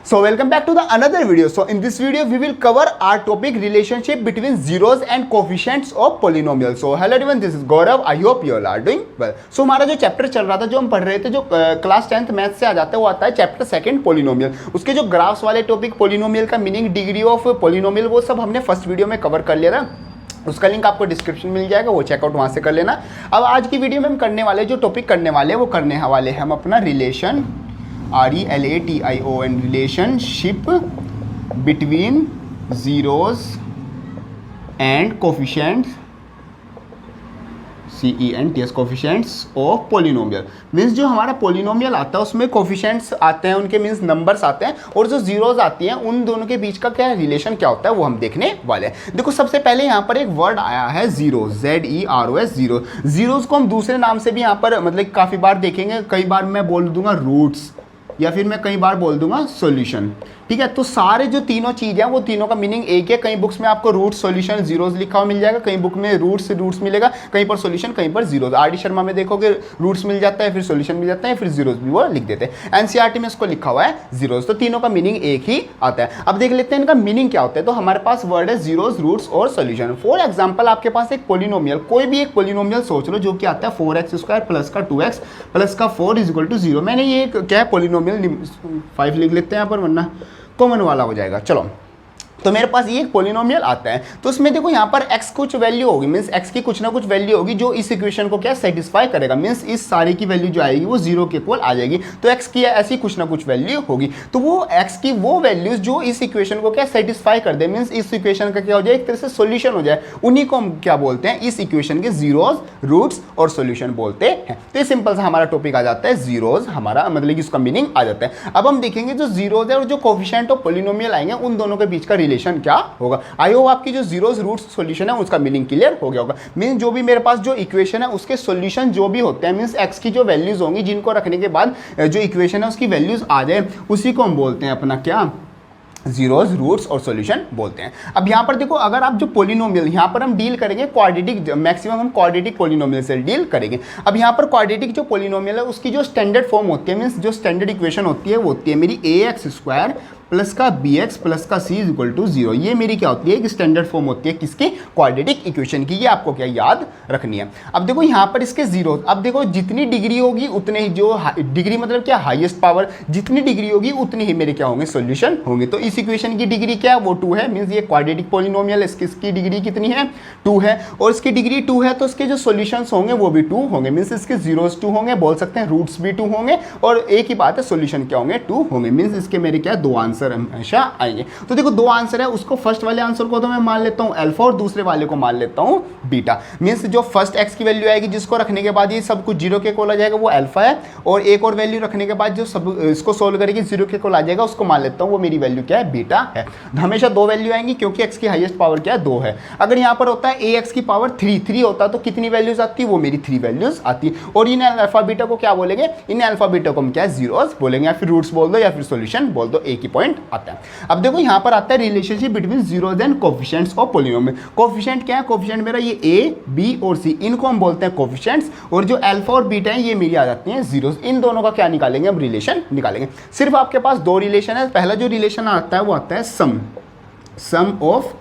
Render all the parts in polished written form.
So welcome back to the another video. So in this video we will cover our topic relationship between zeros and coefficients of polynomial. So hello everyone, this is Gaurav. I hope you all are doing well. So हमारा जो chapter चल रहा था, जो हम पढ़ रहे थे, जो क्लास 10th मैथ से आ जाता है, वो आता है चैप्टर सेकंड पोलिनोमियल। उसके जो ग्राफ्स वाले टॉपिक, पोलिनोमियल का मीनिंग, डिग्री ऑफ पोलिनोमियल, वो सब हमने फर्स्ट वीडियो में कवर कर लिया था। उसका लिंक आपको डिस्क्रिप्शन मिल जाएगा, वो चेकआउट वहाँ से कर लेना। अब आज की वीडियो में हम करने वाले, जो टॉपिक करने वाले हैं, वो करने वाले हैं हम अपना relation, RELATION, relationship between zeros and coefficients, CENTS, coefficients of polynomial. Means जो हमारा पोलिनोमियल आता है उसमें कोफिशिएंट्स आते हैं, उनके मीन्स नंबर्स आते हैं, और जो जीरोस आती हैं उन दोनों के बीच का क्या रिलेशन क्या होता है वो हम देखने वाले हैं। देखो सबसे पहले यहाँ पर एक वर्ड आया है जीरो, ZEROS, जीरो। जीरोस को हम दूसरे नाम से भी यहाँ पर मतलब काफ़ी बार देखेंगे। कई बार मैं बोल दूंगा रूट्स, या फिर मैं कई बार बोल दूंगा सॉल्यूशन। ठीक है, तो सारे जो तीनों चीज़ हैं वो तीनों का मीनिंग एक है। कई बुक्स में आपको रूट सॉल्यूशन जीरोस लिखा हुआ मिल जाएगा, कई बुक में रूट्स मिलेगा, कहीं पर सॉल्यूशन, कहीं पर जीरोस। RD शर्मा में देखोगे रूट्स मिल जाता है, फिर सॉल्यूशन मिल जाता है, फिर जीरोस भी वो लिख देते हैं। NCERT में इसको लिखा हुआ है जीरोस। तो तीनों का मीनिंग एक ही आता है। अब देख लेते हैं इनका मीनिंग क्या होता है। तो हमारे पास वर्ड है जीरोस, रूट्स और सॉल्यूशन। फॉर एग्जाम्पल आपके पास एक पोलिनोमियल, कोई भी एक पोलिनोमियल सोच लो, जो कि आता है 4x² प्लस का 2x प्लस का 4 इक्वल टू 0। मैंने ये क्या है पोलिनोमियल 5 लिख लेते हैं यहाँ पर, वरना कॉमन वाला हो जाएगा। चलो, तो मेरे पास ये एक पोलिनोमियल आता है। तो इसमें देखो यहाँ पर x कुछ वैल्यू होगी, मीन्स x की कुछ ना कुछ वैल्यू होगी जो इस इक्वेशन को क्या सेटिस्फाई करेगा। मीन्स इस सारे की वैल्यू जो आएगी वो 0 के इक्वल आ जाएगी। तो x की ऐसी कुछ ना कुछ वैल्यू होगी। तो वो x की वो वैल्यूज जो इस इक्वेशन को क्या सेटिस्फाई कर दे, मीन्स इस इक्वेशन का क्या हो जाए, एक तरह से सोल्यूशन हो जाए, उन्हीं को हम क्या बोलते हैं, इस इक्वेशन के जीरोज, रूट्स और सोल्यूशन बोलते हैं। तो ये सिंपल सा हमारा टॉपिक आ जाता है जीरोज, हमारा मतलब कि इसका मीनिंग आ जाता है। अब हम देखेंगे जो जीरोज है और जो कोफिशिएंट ऑफ पोलिनोमियल आएंगे, उन दोनों के बीच का रिलेशन क्या होगा। आई होप आपकी जो जीरोस, रूट्स, सॉल्यूशन है उसका मीनिंग क्लियर हो गया होगा। मींस जो भी मेरे पास जो इक्वेशन है उसके सॉल्यूशन जो भी होते हैं, मींस x की जो वैल्यूज होंगी जिनको रखने के बाद जो इक्वेशन है उसकी वैल्यूज आ जाए, उसी को हम बोलते हैं अपना क्या, जीरोस, रूट्स और सॉल्यूशन बोलते हैं। अब यहाँ पर देखो, अगर आप जो पोलिनोमियल, यहाँ पर हम डील करेंगे क्वाड्रेटिक, मैक्सिमम हम क्वाड्रेटिक पोलिनोमियल से डील करेंगे। अब यहाँ पर क्वाड्रेटिक जो पोलिनोमियल है उसकी जो स्टैंडर्ड फॉर्म होती है, मीन्स जो स्टैंडर्ड इक्वेशन होती है वो होती है मेरी ax² प्लस का bx प्लस का c इक्वल टू 0। ये मेरी क्या होती है, एक स्टैंडर्ड फॉर्म होती है किसकी, क्वाड्रेटिक इक्वेशन की। ये आपको क्या याद रखनी है। अब देखो यहाँ पर इसके जीरो, अब देखो जितनी डिग्री होगी उतने ही, जो डिग्री मतलब क्या, हाईएस्ट पावर, जितनी डिग्री होगी उतनी ही मेरे क्या होंगे, सॉल्यूशन होंगे। तो इस इक्वेशन की डिग्री क्या है, वो 2 है। मीन्स ये क्वाड्रेटिक पोलिनोमियल, इसकी डिग्री कितनी है, 2 है। और इसकी डिग्री 2 है तो इसके जो सॉल्यूशंस होंगे वो भी 2 होंगे। मीन्स इसके जीरोस 2 होंगे, बोल सकते हैं रूट्स भी 2 होंगे, और एक ही बात है सॉल्यूशन क्या होंगे, 2 होंगे। मीन्स इसके मेरे क्या 2 आंसर हमेशा आएंगे। तो देखो 2 आंसर है, उसको फर्स्ट वाले आंसर को तो मैं मान लेता हूं अल्फा, और दूसरे वाले को मान लेता हूं बीटा। मींस जो फर्स्ट x की वैल्यू आएगी जिसको रखने के बाद ये सब कुछ 0 के इक्वल आ जाएगा, वो अल्फा है। और एक और वैल्यू रखने के बाद जो सब इसको सोल्व करेगी 0 के इक्वल आ जाएगा, उसको मान लेता हूं वो मेरी वैल्यू क्या है, बीटा है। हमेशा 2 वैल्यू आएंगी क्योंकि x की हाईएस्ट पावर क्या है, 2 है। अगर यहाँ पर होता है ax की पावर 3 होता तो कितनी वैल्यूज आती है, वो मेरी 3 वैल्यूज आती। और इन अल्फा बीटा को क्या बोलेंगे, इन अल्फा बीटा को हम क्या है, जीरोस बोलेंगे, या फिर रूट्स बोल दो या फिर सॉल्यूशन बोल दो, एक ही पॉइंट आता है। अब देखो यहाँ पर आता है relationship between zeros and coefficients of polynomial. Coefficient क्या है, कोफिशिएंट मेरा ये a, b और c, इनको हम बोलते हैं कोफिशिएंट्स। और जो अल्फा और बीटा है ये मेरी आ जाती हैं जीरोस। इन दोनों का क्या निकालेंगे, हम रिलेशन निकालेंगे। सिर्फ आपके पास 2 रिलेशन है। पहला जो रिलेशन आता है वो आता है सम ऑफ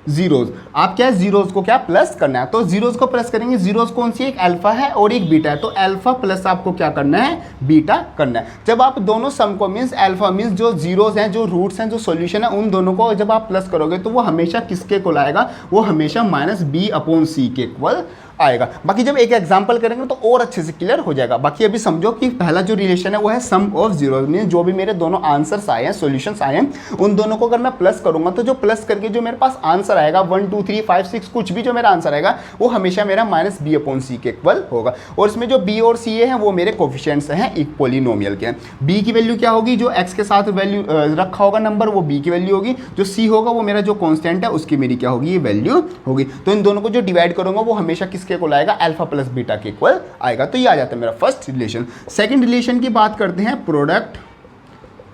जीरोस। आप क्या है, जीरोस को क्या प्लस करना है, तो जीरोस को प्लस करेंगे। जीरोस कौन सी, एक अल्फा है और एक बीटा है, तो अल्फा प्लस आपको क्या करना है, बीटा करना है। जब आप दोनों सम को, मीन्स अल्फा मीन्स जो जीरोस हैं, जो रूट्स हैं, जो सॉल्यूशन है, उन दोनों को जब आप प्लस करोगे तो वो हमेशा किसके इक्वल आएगा, वो हमेशा -b/c के इक्वल आएगा। बाकी जब एक एग्जांपल करेंगे तो और अच्छे से क्लियर हो जाएगा। बाकी अभी समझो कि पहला जो रिलेशन है वो है सम ऑफ जीरोस, मीन जो भी मेरे दोनों आंसर्स आए हैं, सॉल्यूशंस आए हैं, उन दोनों को अगर मैं प्लस करूंगा तो जो प्लस करके जो मेरे पास आंसर आएगा 1 2 3 5 6 कुछ भी जो मेरा आंसर आएगा वो हमेशा मेरा -b/c के इक्वल होगा। और इसमें जो b और c हैं वो मेरे कोफिशिएंट्स हैं एक पोलिनोमियल के। b की वैल्यू क्या होगी, जो x के साथ वैल्यू रखा होगा नंबर, वो b की वैल्यू होगी। जो c होगा वो मेरा जो कॉन्स्टेंट है उसकी मेरी क्या होगी, ये वैल्यू होगी। तो इन दोनों को जो डिवाइड करूंगा वो हमेशा किसके इक्वल आएगा, अल्फा प्लस बीटा के इक्वल आएगा। तो ये आ जाता है मेरा फर्स्ट रिलेशन। सेकंड रिलेशन की बात करते हैं, product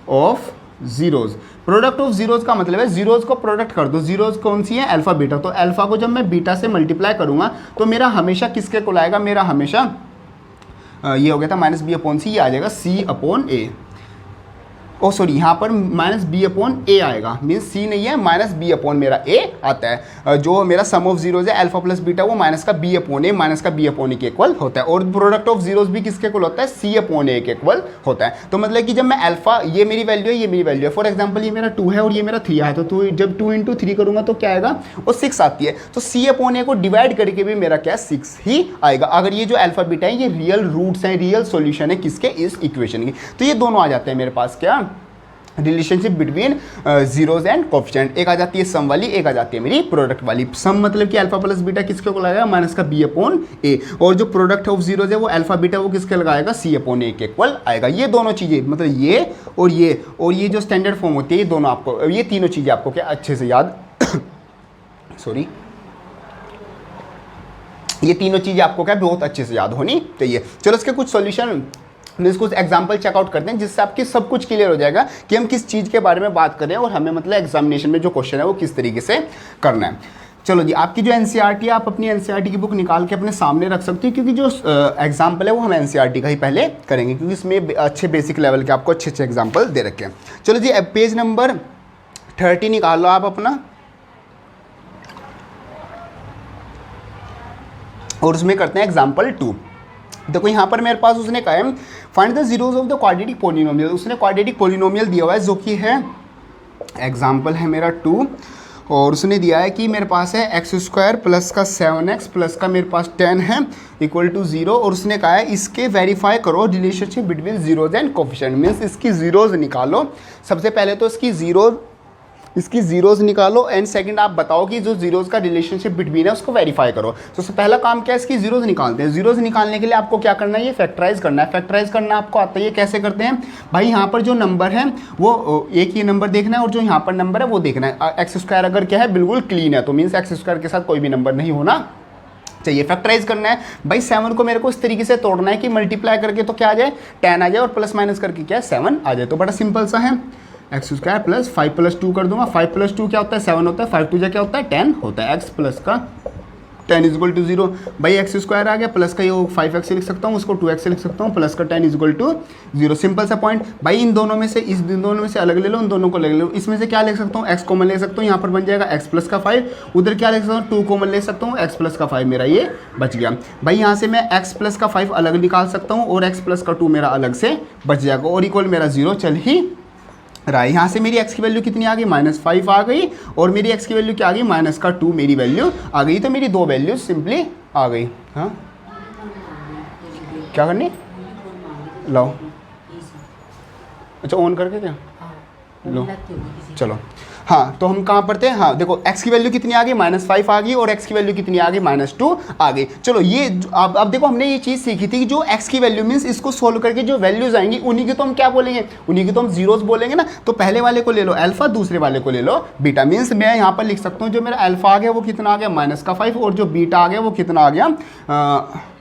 of zeros. Product of zeros का मतलब है जीरोस को प्रोडक्ट कर दो। जीरोस कौन सी है, अल्फा बीटा। तो अल्फा को जब मैं बीटा से मल्टीप्लाई करूंगा तो मेरा हमेशा किसके इक्वल आएगा, मेरा हमेशा ये हो गया था -b/c, ये आ जाएगा c/a। ओ सॉरी, यहाँ पर माइनस बी अपॉन ए आएगा, मीन्स सी नहीं है, माइनस बी अपॉन मेरा ए आता है। जो मेरा सम ऑफ जीरोज है अल्फा प्लस बीटा वो माइनस का बी अपॉन ए माइनस का बी अपॉन ए के इक्वल होता है। और प्रोडक्ट ऑफ जीरोज भी किसके इक्वल होता है, सी अपॉन ए के इक्वल होता है। तो मतलब कि जब मैं अल्फा, ये मेरी वैल्यू है, ये मेरी वैल्यू है, फॉर एग्जाम्पल ये मेरा 2 है और ये मेरा 3 है, तो जब 2 इंटू 3 करूँगा तो क्या आएगा, वो 6 आती है। तो सी अपॉन ए को डिवाइड करके भी मेरा क्या 6 ही आएगा। अगर ये जो अल्फा बीटा है ये रियल रूट्स हैं, रियल सॉल्यूशन है किसके, इस इक्वेशन की। तो ये दोनों आ जाते हैं मेरे पास क्या, relationship between zeros and coefficient. एक आ जाती है सम वाली, एक आ जाती है मेरी प्रोडक्ट वाली। सम मतलब कि अल्फा प्लस बीटा किसके को लगाएगा, माइनस का बी अपॉन ए, और जो प्रोडक्ट ऑफ जीरोज है वो अल्फा बीटा वो किसके लगाएगा, सी अपॉन ए के इक्वल आएगा। ये दोनों चीज़ें मतलब ये और ये जो स्टैंडर्ड फॉर्म होती है, ये दोनों आपको, ये तीनों चीज़ें आपको क्या अच्छे से याद सॉरी, ये तीनों चीज़ें आपको क्या बहुत अच्छे से याद होनी चाहिए। चलो इसके कुछ सॉल्यूशन, कुछ एग्जाम्पल चेकआउट करते हैं जिससे आपकी सब कुछ क्लियर हो जाएगा कि हम किस चीज़ के बारे में बात कर रहे हैं और हमें मतलब एग्जामिनेशन में जो क्वेश्चन है वो किस तरीके से करना है। चलो जी, आपकी जो एनसीईआरटी है आप अपनी एनसीईआरटी की बुक निकाल के अपने सामने रख सकते हो, क्योंकि जो एग्जाम्पल है वो हम एनसीईआरटी का ही पहले करेंगे, क्योंकि इसमें अच्छे बेसिक लेवल के आपको अच्छे अच्छे एग्जाम्पल दे रखे हैं। चलो जी, पेज नंबर 30 निकाल लो आप अपना, और उसमें करते हैं एग्जाम्पल 2। देखो यहाँ पर मेरे पास उसने कहा है find the zeros of the quadratic polynomial. उसने क्वाड्रेटिक पोलिनोमियल दिया हुआ है जो कि है एग्जाम्पल है मेरा 2, और उसने दिया है कि मेरे पास है एक्स स्क्वायर प्लस का 7x प्लस का मेरे पास 10 है इक्वल टू 0, और उसने कहा है इसके वेरीफाई करो relationship between zeros and coefficient. Means इसकी जीरोज निकालो, सबसे पहले तो इसकी जीरोज निकालो, एंड सेकंड आप बताओ कि जो जीरोज का रिलेशनशिप बिटवीन है उसको वेरीफाई करो। तो सबसे पहला काम क्या है, इसकी जीरोज निकालते हैं। जीरोज निकालने के लिए आपको क्या करना है, ये फैक्टराइज करना है। फैक्टराइज करना आपको आता है, ये कैसे करते हैं भाई, यहाँ पर जो नंबर है वो एक ही नंबर देखना है और जो यहाँ पर नंबर है वो देखना है। एक्स स्क्वायर अगर क्या है बिल्कुल क्लीन है तो मीन्स एक्स स्क्वायर के साथ कोई भी नंबर नहीं होना चाहिए। फैक्टराइज करना है भाई, 7 को मेरे को इस तरीके से तोड़ना है कि मल्टीप्लाई करके तो क्या आ जाए 10 आ जाए, और प्लस माइनस करके क्या है 7 आ जाए। तो बड़ा सिंपल सा है, एक्स स्क्वायर प्लस 5 प्लस 2 कर दूंगा, 5 प्लस 2 क्या होता है 7 होता है, 5 2 क्या होता है 10 होता है, एक्स प्लस का 10 इज इक्वल टू 0। भाई एक्स स्क्वायर आ गया, प्लस का ये 5x लिख सकता हूँ, उसको 2x लिख सकता हूँ, प्लस का 10 इज इक्वल टू 0। सिंपल सा पॉइंट भाई, इन दोनों में से अलग ले लो, इन दोनों को अलग ले लो। इसमें से क्या लिख सकता हूँ, x कॉमन ले सकता हूँ, यहाँ पर बन जाएगा x प्लस का 5, उधर क्या लिख सकता हूँ 2 कॉमन ले सकता हूँ, x प्लस का 5 मेरा ये बच गया। भाई यहाँ से मैं x प्लस का 5 अलग निकाल सकता हूँ और x प्लस का 2 मेरा अलग से बच जाएगा, और इक्वल मेरा 0 चल ही रहा है। यहाँ से मेरी x की वैल्यू कितनी आ गई, -5 आ गई, और मेरी x की वैल्यू क्या आ गई, -2 मेरी वैल्यू आ गई। तो मेरी दो वैल्यू सिंपली आ गई। हाँ क्या करनी, लाओ, अच्छा ऑन करके क्या लो, चलो हाँ, तो हम कहाँ पर थे, हाँ देखो x की वैल्यू कितनी आ गई, -5 आ गई, और x की वैल्यू कितनी आ गई, -2 आ गई। चलो ये अब देखो हमने ये चीज़ सीखी थी कि जो x की वैल्यू मीन्स इसको सोल्व करके जो वैल्यूज आएंगी उन्हीं की तो हम क्या बोलेंगे, उन्हीं की तो हम जीरोस बोलेंगे ना। तो पहले वाले को ले लो अल्फा, दूसरे वाले को ले लो बीटा। मीन्स मैं यहाँ पर लिख सकता हूँ जो मेरा अल्फा आ गया वो कितना आ गया -5, और जो बीटा आ गया वो कितना आ गया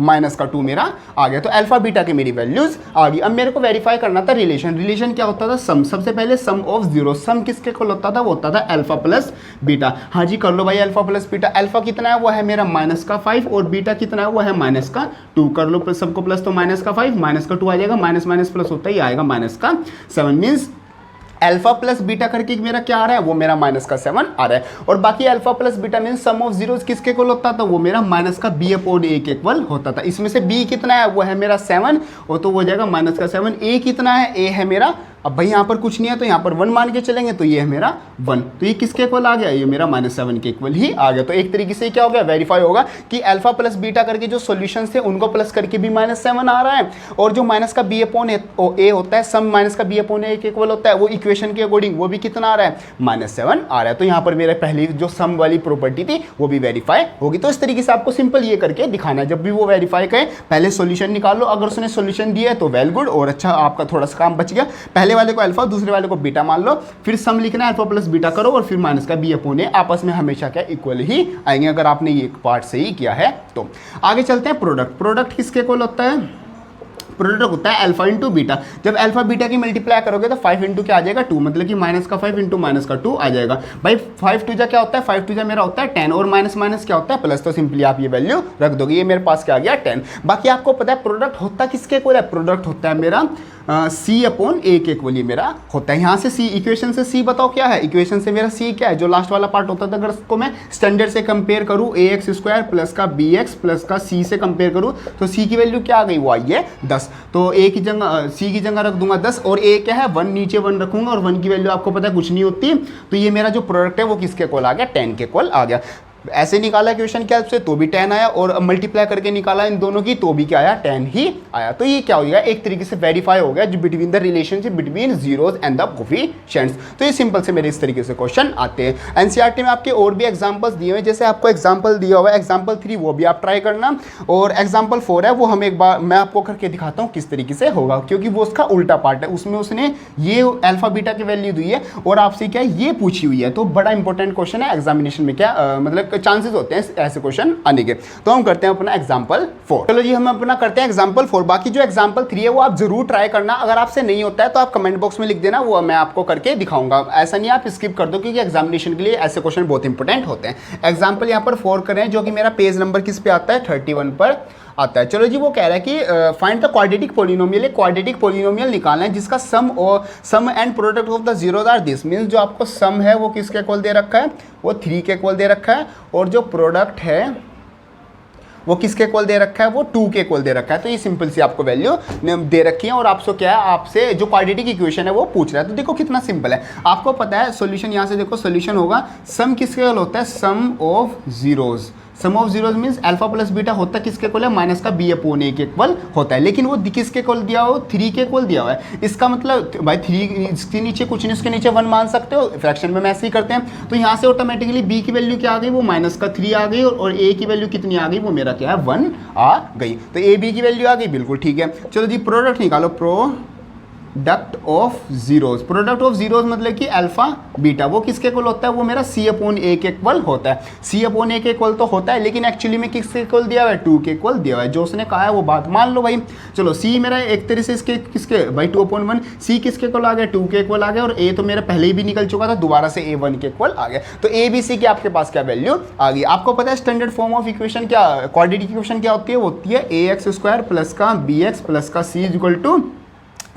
-2 मेरा आ गया। तो अल्फा बीटा की मेरी वैल्यूज आ गई। अब मेरे को वेरीफाई करना था रिलेशन। रिलेशन क्या होता था, सम। सबसे पहले सम ऑफ जीरो, सम किसके इक्वल होता था, होता था अल्फा प्लस बीटा। हाँ जी कर लो भाई, अल्फा प्लस बीटा। अल्फा कितना है वो है मेरा -5, और बीटा कितना है वो है -2। कर लो सबको प्लस, तो -5 -2 आ जाएगा, माइनस माइनस प्लस होता ही आएगा -7। मीन्स अल्फा प्लस बीटा करके मेरा क्या आ रहा है, वो मेरा -7 आ रहा है। और बाकी alpha plus beta means sum of zeros किसके इक्वल होता था, वो मेरा -b/a के इक्वल होता था। इसमें से b कितना है, वो है मेरा 7, और तो वो हो जाएगा -7। a कितना है, a है मेरा, अब भाई यहाँ पर कुछ नहीं है तो यहाँ पर 1 मान के चलेंगे, तो ये है मेरा 1। तो ये किसके इक्वल आ गया, ये मेरा -7 के इक्वल ही आ गया। तो एक तरीके से क्या हो गया, वेरीफाई होगा कि अल्फा प्लस बीटा करके जो सॉल्यूशंस थे उनको प्लस करके भी -7 आ रहा है, और जो माइनस का b/a होता है, सम माइनस का b/a के इक्वल होता है, वो इक्वेशन के अकॉर्डिंग वो भी कितना आ रहा है, -7 आ रहा है। तो यहाँ पर मेरे पहले जो सम वाली प्रॉपर्टी थी वो भी वेरीफाई होगी। तो इस तरीके से आपको सिंपल ये करके दिखाना है, जब भी वो वेरीफाई करें पहले सॉल्यूशन निकालो। अगर उसने सॉल्यूशन दिया है तो वेल गुड, और अच्छा आपका थोड़ा सा काम बच गया। पहले वाले को अल्फा, दूसरे वाले को बीटा मान लो, फिर सम लिखना है अल्फा प्लस बीटा करो, और फिर माइनस का b/a आपस में हमेशा क्या इक्वल ही आएंगे, अगर आपने ये पार्ट सही किया है तो। आगे चलते हैं प्रोडक्ट। प्रोडक्ट किसके इक्वल होता है, प्रोडक्ट होता है अल्फा इंटू बीटा। जब अल्फा बीटा की मल्टीप्लाई करोगे तो 5 इंटू क्या आ जाएगा 2, मतलब कि -5 इंटू -2 आ जाएगा। भाई 5 2 क्या होता है, 5 2 मेरा होता है 10, और माइनस माइनस क्या होता है प्लस, तो सिंपली आप ये वैल्यू रख दोगे। ये मेरे पास क्या आ गया 10। बाकी आपको पता है प्रोडक्ट होता किसके इक्वल है, प्रोडक्ट होता है मेरा सी अपॉन ए के इक्वल ये मेरा होता है। यहाँ से सी, इक्वेशन से सी बताओ क्या है, इक्वेशन से मेरा सी क्या है, जो लास्ट वाला पार्ट होता था, अगर इसको मैं स्टैंडर्ड से कंपेयर करूँ ए एक्स स्क्वायर प्लस का बी एक्स प्लस का सी से कंपेयर करूँ तो सी की वैल्यू क्या आ गई, वो आई है 10। तो ए की जगह सी की जगह रख दूंगा 10 और ए क्या है 1, नीचे 1 रखूंगा और 1 की वैल्यू आपको पता है कुछ नहीं होती, तो ये मेरा जो प्रोडक्ट है वो किसके इक्वल आ गया, 10 के इक्वल आ गया। ऐसे निकाला क्वेश्चन क्या से तो भी 10 आया और मल्टीप्लाई करके निकाला इन दोनों की तो भी क्या आया, 10 ही आया। तो ये क्या हो गया, एक तरीके से वेरीफाई हो गया जो between the relationship between zeros and the coefficients. तो ये सिंपल से मेरे इस तरीके से क्वेश्चन आते हैं। एनसीईआरटी में आपके और भी एग्जांपल्स दिए हुए हैं, जैसे आपको एग्जांपल दिया हुआ है एग्जांपल 3 वो भी आप ट्राई करना, और एग्जांपल 4 है वो हम एक बार मैं आपको करके दिखाता हूँ किस तरीके से होगा, क्योंकि वो उसका उल्टा पार्ट है, उसमें उसने ये अल्फा बीटा की वैल्यू दी है और आपसे क्या ये पूछी हुई है। तो बड़ा इंपॉर्टेंट क्वेश्चन है एग्जामिनेशन में, क्या मतलब चांसेस होते हैं ऐसे क्वेश्चन आने के। तो हम करते हैं अपना एग्जांपल 4। चलो जी हम अपना करते हैं एग्जांपल 4। बाकी जो एग्जांपल 3 है वो आप जरूर ट्राई करना, अगर आपसे नहीं होता है तो आप कमेंट बॉक्स में लिख देना, वो मैं आपको करके दिखाऊंगा। ऐसा नहीं आप स्किप कर दो, क्योंकि एग्जामिनेशन के लिए ऐसे क्वेश्चन बहुत इंपॉर्टेंट होते हैं। एग्जांपल यहाँ पर 4 करें, जो कि मेरा पेज नंबर किस पे आता है, 31 पर आता है। चलो जी वो कह रहा है कि फाइंड द क्वाड्रेटिक पॉलिनोमियल, एक क्वाड्रेटिक पॉलिनोमियल निकालना है जिसका sum and product of the zeros are this. Means जो आपको सम है वो किसके इक्वल दे रखा है, वो 3 के इक्वल दे रखा है, और जो प्रोडक्ट है वो किसके इक्वल दे रखा है, वो 2 के इक्वल दे रखा है। तो ये सिंपल सी आपको वैल्यू दे रखी है और आपसे क्या है, आपसे जो क्वाड्रेटिक इक्वेशन है वो पूछ रहा है। तो देखो कितना सिंपल है, आपको पता है सॉल्यूशन, यहाँ से देखो सॉल्यूशन होगा सम किसके इक्वल होता है, sum of zeros. Sum of zeros means alpha plus beta होता है किसके इक्वल है, माइनस का बी अपॉन ए के इक्वल होता है, लेकिन वो किसके इक्वल दिया हो, 3 के इक्वल दिया हुआ है। इसका मतलब भाई 3 इसके नीचे कुछ नहीं, उसके नीचे 1 मान सकते हो, फ्रैक्शन में ऐसे ही करते हैं। तो यहाँ से ऑटोमेटिकली बी की वैल्यू क्या आ गई, वो माइनस का 3 आ गई, और ए की वैल्यू कितनी आ गई, वो मेरा क्या है 1 आ गई। तो ए बी की वैल्यू आ गई, बिल्कुल ठीक है। चलो जी प्रोडक्ट निकालो, product of zeros. Product of zeros मतलब कि अल्फा बीटा, वो किसके इक्वल होता है, वो मेरा सी अपॉन ए के इक्वल होता है। सी अपॉन ए के इक्वल तो होता है, लेकिन एक्चुअली में किसके इक्वल दिया हुआ है, 2 के इक्वल दिया हुआ है। जो उसने कहा है वो बात मान लो भाई। चलो सी मेरा एक तरह से इसके किसके भाई 2/1, सी किसके इक्वल आ गया, 2 के इक्वल आ गया, और ए तो मेरा पहले ही भी निकल चुका था, दोबारा से ए 1 के इक्वल आ गया। तो ए बी सी की आपके पास क्या वैल्यू आ गई। आपको पता है स्टैंडर्ड फॉर्म ऑफ इक्वेशन क्या, क्वाड्रेटिक इक्वेशन क्या होती है, वो होती है ए एक्स स्क्वायर प्लस का बी एक्स प्लस का सी इज इक्वल टू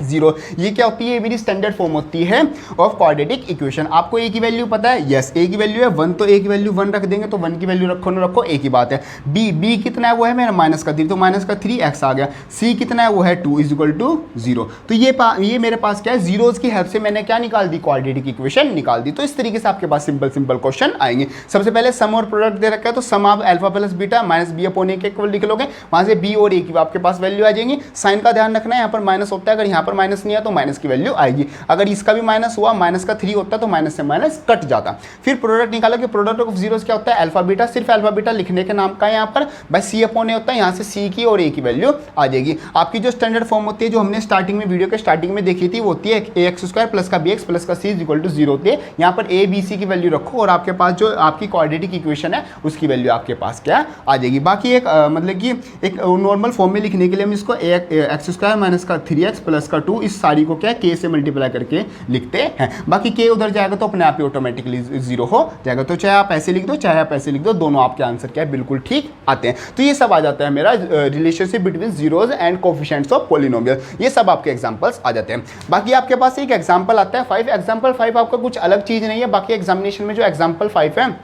0। ये क्या होती है, ये मेरी स्टैंडर्ड फॉर्म होती है ऑफ क्वाड्रेटिक इक्वेशन। आपको ए की वैल्यू पता है, यस ए की वैल्यू है 1, तो ए की वैल्यू 1 रख देंगे, तो 1 की वैल्यू रखो ना रखो एक ही बात है। बी कितना है, वो है मेरा माइनस का 3, तो माइनस का 3x आ गया। सी कितना है, वो है 2 इज इक्वल टू 0। तो ये मेरे पास क्या है, जीरोस की हेल्प से मैंने क्या निकाल दी, क्वाड्रेटिक इक्वेशन निकाल दी। तो इस तरीके से आपके पास सिंपल क्वेश्चन आएंगे। सबसे पहले सम और प्रोडक्ट दे रखा है, तो सम आप alpha plus beta minus b upon a के इक्वल लिख लोगे, वहां से बी और ए की आपके पास वैल्यू आ जाएंगी। साइन का ध्यान रखना है, यहाँ पर माइनस होता है, अगर यहाँ पर माइनस नहीं है तो माइनस की वैल्यू आएगी। अगर इसका भी माइनस हुआ, माइनस का 3 होता तो माइनस से माइनस कट जाता। फिर प्रोडक्ट निकालो कि प्रोडक्ट ऑफ जीरोस क्या होता है, अल्फा बीटा। सिर्फ अल्फा बीटा लिखने के नाम का है, यहाँ पर भाई सी अपॉन ए होता है, यहाँ से सी की और ए की वैल्यू आ जाएगी। आपकी जो स्टैंडर्ड फॉर्म होती है, जो हमने स्टार्टिंग में वीडियो के स्टार्टिंग में देखी थी, वो होती है ए एक्स स्क्वायर प्लस का बी एक्स प्लस का सी इज इक्वल टू 0 होती है। यहाँ पर ए बी सी की वैल्यू रखो और आपके पास जो आपकी क्वाड्रेटिक इक्वेशन है उसकी वैल्यू आपके पास क्या आ जाएगी। बाकी एक मतलब कि एक नॉर्मल फॉर्म में लिखने के लिए हम इसको एक्स स्क्वायर माइनस का 3x प्लस का 2 इस सारी को क्या के से मल्टीप्लाई करके लिखते हैं। बाकी के उधर जाएगा तो अपने आप ही ऑटोमेटिकली 0 हो जाएगा। तो चाहे आप ऐसे लिख दो चाहे आप ऐसे लिख दो, दोनों आपके आंसर क्या है बिल्कुल ठीक आते हैं। तो ये सब आ जाता है मेरा relationship between zeros and coefficients of polynomial, ये सब आपके एग्जांपल्स आ जाते हैं। बाकी आपके पास एक एग्जांपल आता है 5। एग्जांपल 5 आपका कुछ अलग चीज नहीं है, बाकी एग्जामिनेशन में जो एग्जांपल 5 है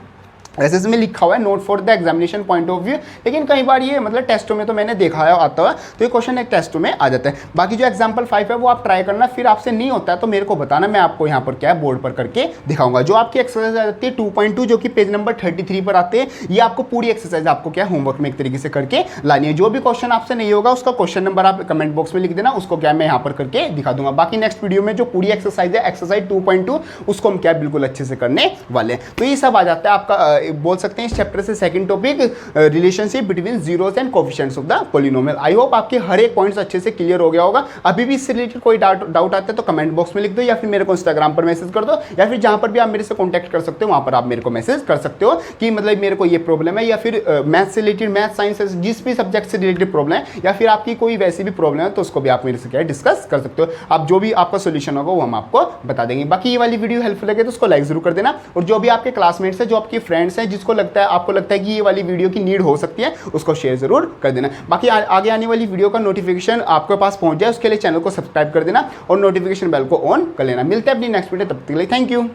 ऐसे इसमें लिखा हुआ है note for the examination point of view, लेकिन कई बार ये मतलब टेस्टों में तो मैंने देखा है आता हुआ, तो ये क्वेश्चन एक टेस्टों में आ जाता है। बाकी जो एग्जांपल 5 है वो आप ट्राई करना, फिर आपसे नहीं होता है तो मेरे को बताना, मैं आपको यहाँ पर क्या है बोर्ड पर करके दिखाऊंगा। जो आपकी एक्सरसाइज आ जाती है 2.2 जो कि पेज नंबर 33 पर आते हैं, ये आपको पूरी एक्सरसाइज आपको क्या होमवर्क में एक तरीके से करके लानी है। जो भी क्वेश्चन आपसे नहीं होगा उसका क्वेश्चन नंबर आप कमेंट बॉक्स में लिख देना, उसको क्या मैं यहाँ पर करके दिखा दूंगा। बाकी नेक्स्ट वीडियो में जो पूरी एक्सरसाइज है एक्सरसाइज 2.2 उसको हम क्या बिल्कुल अच्छे से करने वाले। तो ये सब आ जाता है आपका, बोल सकते हैं चैप्टर से second topic relationship between zeros and coefficients of the polynomial. I hope आपके हर एक पॉइंट्स अच्छे से क्लियर हो गया होगा। अभी भी इससे रिलेटेड कोई डाउट आता है तो कमेंट बॉक्स में लिख दो, या फिर मेरे को इंस्टाग्राम पर मैसेज कर दो, या फिर जहां पर भी आप मेरे से कॉन्टैक्ट कर सकते हो वहां पर आप मेरे को मैसेज कर सकते हो कि मतलब मेरे को ये प्रॉब्लम है, या फिर मैथ से रिलेटेड, मैथ साइंस से जिस भी सब्जेक्ट से रिलेटेड प्रॉब्लम है, या फिर आपकी कोई वैसी भी प्रॉब्लम है तो उसको भी आप मेरे से क्या डिस्कस कर सकते हो। आप जो भी आपका सोल्यूशन होगा वो हम आपको बता देंगे। बाकी ये वाली वीडियो हेल्पफुल लगे तो उसको लाइक जरूर कर देना, और जो भी आपके क्लासमेट्स है, जो आपके फ्रेंड्स फ्रेंड्स हैं जिसको लगता है, आपको लगता है कि ये वाली वीडियो की नीड हो सकती है, उसको शेयर ज़रूर कर देना। बाकी आगे आने वाली वीडियो का नोटिफिकेशन आपके पास पहुंच जाए उसके लिए चैनल को सब्सक्राइब कर देना और नोटिफिकेशन बेल को ऑन कर लेना। मिलते हैं अपनी नेक्स्ट वीडियो, तब तक के लिए थैंक यू।